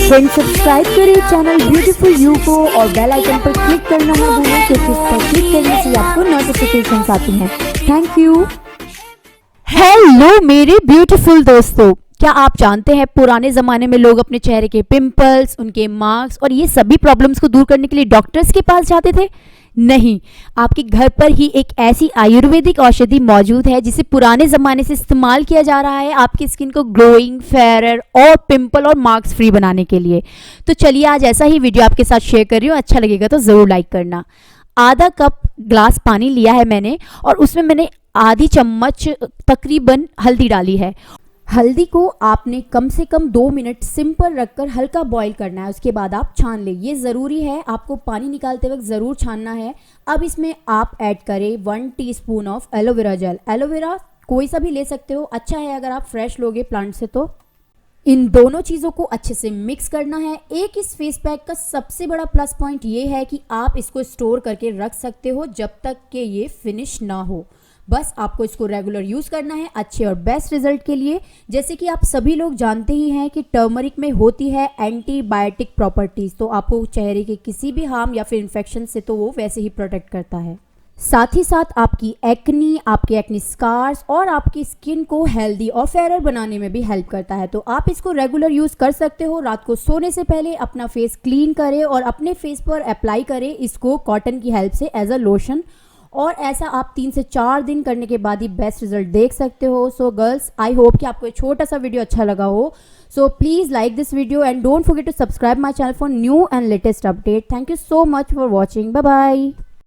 Friends subscribe करें channel beautiful you को और बेल आइकन पर क्लिक करना ना भूलें क्योंकि इस पर क्लिक करने से आपको नोटिफिकेशंस आती हैं। Thank you. हेलो मेरे ब्यूटीफुल दोस्तों, क्या आप जानते हैं पुराने ज़माने में लोग अपने चेहरे के पिंपल्स, उनके मार्क्स और ये सभी प्रॉब्लम्स को दूर करने के लिए डॉक्टर्स के पास जाते थे? नहीं, आपके घर पर ही एक ऐसी आयुर्वेदिक औषधि मौजूद है जिसे पुराने ज़माने से इस्तेमाल किया जा रहा है आपकी स्किन को ग्लोइंग, फेयर और पिंपल और मार्क्स फ्री बनाने के लिए। तो चलिए आज ऐसा ही वीडियो आपके साथ शेयर कर रही हूँ, अच्छा लगेगा तो ज़रूर लाइक करना। आधा कप ग्लास पानी लिया है मैंने और उसमें मैंने आधी चम्मच तकरीबन हल्दी डाली है। हल्दी को आपने कम से कम 2 मिनट सिम पर रखकर हल्का बॉईल करना है, उसके बाद आप छान लें। ये ज़रूरी है, आपको पानी निकालते वक्त ज़रूर छानना है। अब इसमें आप ऐड करें 1 teaspoon of aloe vera gel. Aloe vera कोई सा भी ले सकते हो, अच्छा है अगर आप फ्रेश लोगे प्लांट से। तो इन दोनों चीज़ों को अच्छे से मिक्स करना है। एक इस फेस पैक का सबसे बड़ा प्लस पॉइंट ये है कि आप इसको स्टोर करके रख सकते हो जब तक कि ये फिनिश ना हो। बस आपको इसको रेगुलर यूज़ करना है अच्छे और बेस्ट रिजल्ट के लिए। जैसे कि आप सभी लोग जानते ही हैं कि टर्मरिक में होती है एंटीबायोटिक प्रॉपर्टीज़, तो आपको चेहरे के किसी भी हार्म या फिर इन्फेक्शन से तो वो वैसे ही प्रोटेक्ट करता है। साथ ही साथ आपकी एक्नी, आपके एक्नी स्कार्स और आपकी स्किन को हेल्दी और फेयर बनाने में भी हेल्प करता है। तो आप इसको रेगुलर यूज़ कर सकते हो। रात को सोने से पहले अपना फेस क्लीन करें और अपने फेस पर अप्लाई करें इसको कॉटन की हेल्प से एज अ लोशन, और ऐसा आप 3 से 4 दिन करने के बाद ही बेस्ट रिजल्ट देख सकते हो। सो गर्ल्स, आई होप कि आपको एक छोटा सा वीडियो अच्छा लगा हो। So please like this video and don't forget to subscribe my channel for new and latest update. Thank you so much for watching. Bye bye.